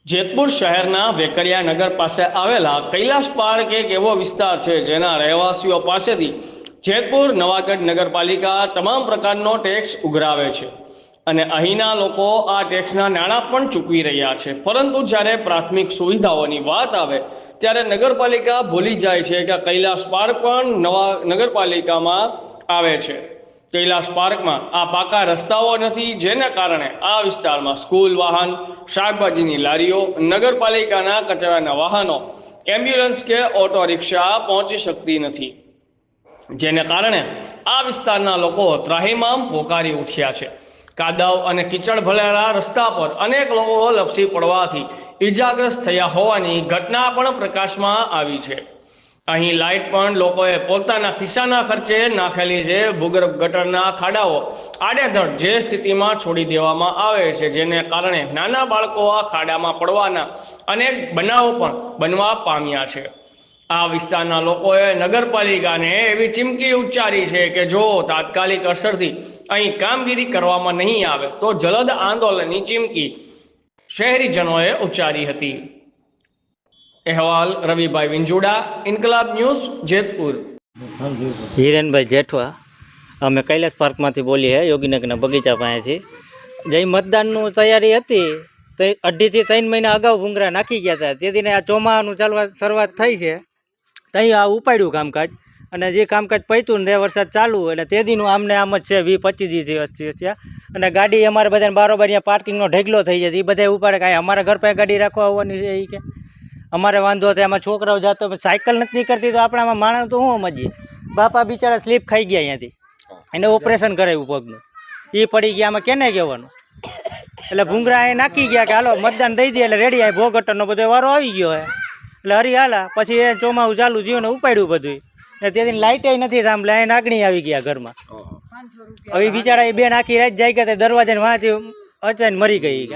જેતપુર શહેરના વેકરિયા નગર પાસે આવેલા કૈલાશ પાર્ક એક એવો વિસ્તાર છે જેના રહેવાસીઓ પાસેથી જેતપુર નવાગઢ નગરપાલિકા તમામ પ્રકારનો ટેક્સ ઉઘરાવે છે અને અહીંના લોકો આ ટેક્સના નાણાં પણ ચૂકવી રહ્યા છે, પરંતુ જ્યારે પ્રાથમિક સુવિધાઓની વાત આવે ત્યારે નગરપાલિકા ભૂલી જાય છે કે કૈલાશ પાર્ક પણ નગરપાલિકામાં આવે છે। કૈલાશ પાર્કમાં આ પાકા રસ્તાઓ નથી, જેના કારણે આ વિસ્તારમાં સ્કૂલ વાહન, શાકભાજીની લારીઓ, નગરપાલિકાના કચરાના વાહનો, એમ્બ્યુલન્સ કે ઓટો રિક્ષા પહોંચી શકતી નથી, જેને કારણે આ વિસ્તારના લોકો ત્રાહિમામ પોકારી ઉઠ્યા છે। કાદવ અને કીચડ ભરેલા રસ્તા પર અનેક લોકો લપસી પડવાથી ઈજાગ્રસ્ત થયા હોવાની ઘટના પણ પ્રકાશમાં આવી છે। અહીં લાઇટ પણ લોકોએ પોતાના ખિસ્સાના ખર્ચે નાખેલી છે। ભૂગર્ભ ગટરના ખાડાઓ આડેધડ જે સ્થિતિમાં છોડી દેવામાં આવે છે, જેને કારણે નાના બાળકો આ ખાડામાં પડવાના અનેક બનાવો પણ બનવા પામ્યા છે। આ વિસ્તારના લોકોએ નગરપાલિકાને એવી ચીમકી ઉચ્ચારી છે કે જો તાત્કાલિક અસરથી અહીં કામગીરી કરવામાં નહીં આવે તો જલદ આંદોલનની ચીમકી શહેરીજનોએ ઉચ્ચારી હતી। અહેવાલ રવિભાઈ વિંજુડા, ઇન્કલાબ ન્યૂઝ, જેતપુર। હિરેનભાઈ જેઠવા, અમે કૈલાશ પાર્કમાંથી બોલીએ, યોગીનગરના બગીચા પાસેથી। જે મતદાનનું તૈયારી હતી તે 2.5 થી 3 મહિના અગાઉ ભૂંગરા નાખી ગયા હતા। તેથી આ ચોમાસાનું ચાલવા શરૂઆત થઈ છે, ત્યાં આ ઉપાડ્યું કામકાજ, અને જે કામકાજ પત્યું ને તે વરસાદ ચાલુ, એટલે તે દીનું આમને આમ જ છે 20-25 દિવસથી થયા। અને ગાડી અમારે બધાને બારોબાર અહીંયા પાર્કિંગનો ઢગલો થઈ જાય, એ બધા ઉપાડે કાંઈ અમારા ઘર પાસે ગાડી રાખવા આવવાની છે એ કે અમારે વાંધો હતો, એમાં છોકરાઓ જતો સાયકલ નથી નીકળતી તો આપણે આમાં માણસ તો શું સમજીએ। બાપા બિચારા સ્લીપ ખાઈ ગયા અહીંયાથી, એને ઓપરેશન કરાવ્યું પગનું, એ પડી ગયા, આમાં કેને કહેવાનું। એટલે ભૂંગરા એ નાખી ગયા કે હાલો મતદાન દઈ દે, એટલે રેડી આ ભોગટરનો બધો વારો આવી ગયો હે, એટલે હરી હાલા પછી એ ચોમાસું ચાલુ થયું ને ઉપાડ્યું બધું, એટલે તેથી લાઇટે નથી સાંભળે, અહીં નાગણી આવી ગયા ઘરમાં। હવે બિચારા એ બે નાખી રાત જાય ગયા, દરવાજાને વાંચી અચાઈને મરી ગઈ।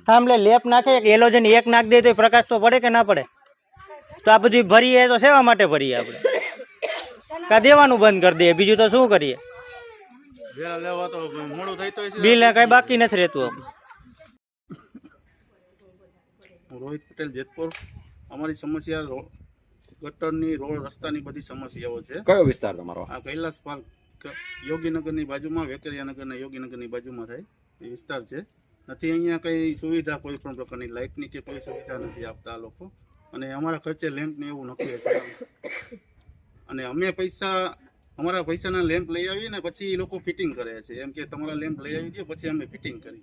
થાંભલે લેપ નાખે કે એલોજન એક નાખ દે તો પ્રકાશ તો પડે કે ના પડે? તો આ બધું ભરીએ તો સેવા માટે ભરીએ આપણે, કા દેવાનું બંધ કરી દઈએ, બીજું તો શું કરીએ? બિલ કઈ બાકી નથી રહેતું। રોહિત પટેલ, જેતપુર। અમારી સમસ્યા ગટરની, રોડ, રસ્તાની બધી સમસ્યાઓ છે। કયો વિસ્તાર તમારો? આ કૈલાશ પાર્ક યોગીનગરની બાજુમાં, વેકરિયા નગરના યોગીનગરની બાજુમાં થાય એ વિસ્તાર છે। નથી અહીંયા કંઈ સુવિધા, કોઈ પણ પ્રકારની લાઇટની કે કોઈ સુવિધા નથી આપતા આ લોકો, અને અમારા ખર્ચે લેમ્પને એવું નક્કી છે, અને અમે અમારા પૈસાના લેમ્પ લઈ આવીએ ને પછી એ લોકો ફિટિંગ કરે છે, એમ કે તમારા લેમ્પ લઈ આવી દો પછી અમે ફિટિંગ કરી,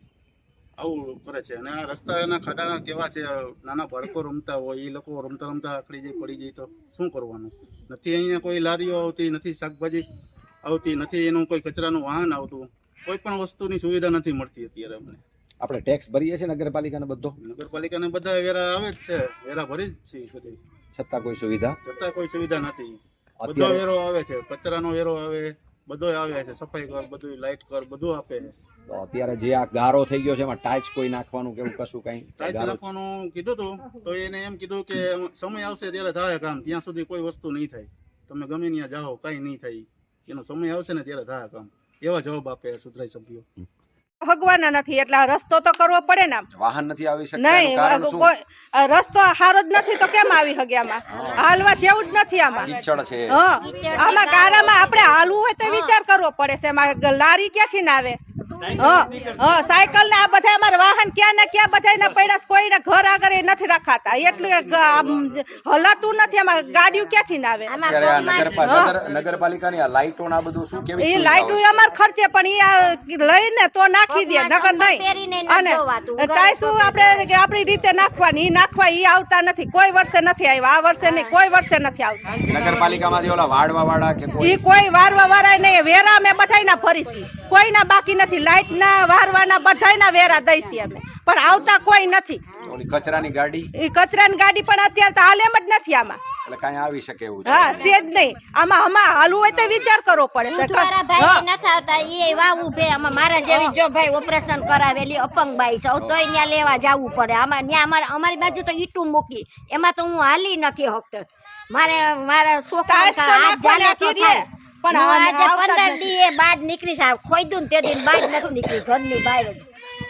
આવું કરે છે। અને આ રસ્તાના ખાડાના કેવા છે, નાના બાળકો રમતા હોય, એ લોકો રમતા રમતા આકડી જાય, પડી જાય તો શું કરવાનું? નથી અહીંયા કોઈ લારીઓ આવતી, નથી શાકભાજી આવતી, નથી એનું કોઈ કચરાનું વાહન આવતું, કોઈ પણ વસ્તુની સુવિધા નથી મળતી અત્યારે અમને। આપણે ટેક્સ ભરીએ છીએ નગરપાલિકાને બધો? નગરપાલિકાને બધા વેરા આવે જ છે, વેરા ભરી જ છે બધી, છતાં કોઈ સુવિધા નથી। બધો વેરો આવે છે, કચરાનો વેરો આવે, બધો આવે છે, સફાઈ કર, બધું લાઇટ કર, બધું આપે છે। તો અત્યારે જે આ ગારો થઈ ગયો છે એમાં ટાઈચ કોઈ નાખવાનું કે એવું કશું કઈ? ટાઈચ નાખવાનું કીધું હતું તો એને એમ કીધું કે સમય આવશે ત્યારે થાય કામ, ત્યાં સુધી કોઈ વસ્તુ નહીં થાય, તમે ગમે ત્યાં જાઓ કાંઈ નહીં થાય, એનો સમય આવશે ને ત્યારે થાય કામ, એવા જવાબ આપે સુધરાઈ સભ્યો। ભગવાના નથી એટલે રસ્તો તો કરવો પડે ને, વાહન નથી આવી શકતા, નહીં કોઈ રસ્તો સારો જ નથી તો કેમ આવી શકે? આમાં હાલવા જેવું જ નથી, આમાં કીચડ છે, આમાં ગારામાં આપણે હાલવું હોય તો વિચાર કરવો પડે છે, એમાં લારી ક્યાંથી ના આવે? સાયકલ ને આ બધા અમારા વાહન ક્યાં ને ક્યાં બધા પડ્યા, કોઈના ઘર આગળ નથી રખાતા, એટલું હલાતું નથી, આમાં ગાડીઓ ક્યાંથી ના આવે? નગરપાલિકાની આ લાઈટો ના બધું શું કેવી? એ લાઈટો અમાર ખર્ચે, પણ એ લઈને તો નાખી દે, નગર નહીં, અને ટાઈસું આપણે આપણી રીતે નાખવાની, એ નાખવા એ આવતા નથી, કોઈ વર્ષે નથી આવ્યા, આ વર્ષે નહીં, કોઈ વર્ષે નથી આવતા નગરપાલિકામાંથી ઓલા વાડવા વાળા કે કોઈ વારવા વાળા નહીં, વેરા અમે બધાયના ભરીશી, કોઈના બાકી નથી, લાઈટ ના વારવાના બધાયના વેરા દઈશી અમે, પણ આવતા કોઈ નથી। ઓલી કચરાની ગાડી, એ કચરાની ગાડી પણ અત્યારે તો હાલ એમ જ નથી આમાં, એટલે કાંઈ આવી શકે એવું છે? હા, સેજ નહીં, આમાં હાલવું હોય તો વિચાર કરવો પડે છે। ભાઈ નથી આવતા, એ વાવું ભે આમાં મારા જેવી જો ભાઈ ઓપરેશન કરાવેલી અપંગ બાઈ છે, તોય ત્યાં લેવા જવું પડે, આમાં ત્યાં અમારી બાજુ તો ઈટું મૂકી, એમાં તો હું હાલી નથી શકતો, મારા છોકરા પણ આજે 15 દી બહાર નીકળી સાહેબ ખોઈદું ને તે દિન બહાર નથી નીકળી, ઘરની બહાર જ।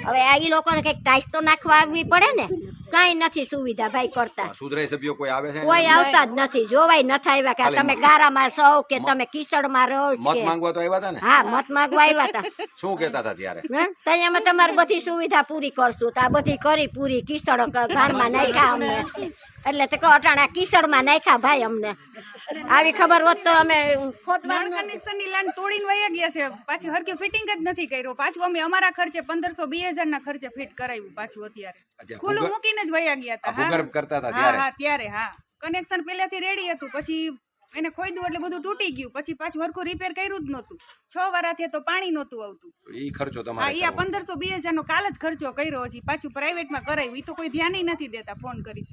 હવે આ લોકોને કઈક ટાઈસ તો નાખવા આવવી પડે ને, કાંઈ નથી સુવિધા ભાઈ કરતા. સુધરાઈ સભ્યો કોઈ આવે છે કોઈ આવતા જ નથી, જોવાય નથી આવ્યા કે તમે ગારામાં છો કે તમે કિચડમાં રહો છો મત કે. માંગવા તો આવ્યા હતા ને? હા, મત માંગવા આવ્યા હતા. શું કહેતા હતા ત્યારે? તઈ અમે તમારી બધી સુવિધા પૂરી કરશું, તો આ બધી કરી પૂરી. કિચડ ગામમાં નાખ્યા અમને, એટલે તે કહો અટાણા કિચડમાં નાખ્યા ભાઈ અમને. આવી ખબર હોત તો અમે નળ કનેક્શનની લાઈન તોડીને વયા ગયા છે, પાછી હરકી ફિટિંગ જ નથી કર્યો. પાછું અમે અમારા ખર્ચે 1500-2000 ના ખર્ચે ફિટ કરાવ્યું પાછું. અત્યારે ખુલ્લું મૂકીને જ વયા ગયા હતા. ભૂગર્ભ કરતા હતા હા ત્યારે? હા, ત્યારે હા. કનેક્શન પહેલાથી રેડી હતું, પછી એને ખોદ્યું એટલે બધું તૂટી ગયું. પછી પાછું હરખું રિપેર કર્યું જ નહોતું. 6 વર્ષથી તો પાણી નહોતું આવતું. ઈ ખર્ચો હા, તમારે ઈ આ 1500-2000 નો કાલ જ ખર્ચો કર્યો. હજી પાછું પ્રાઇવેટમાં કરાવ્યું. ઈ તો કોઈ ધ્યાન નથી દેતા. ફોન કરી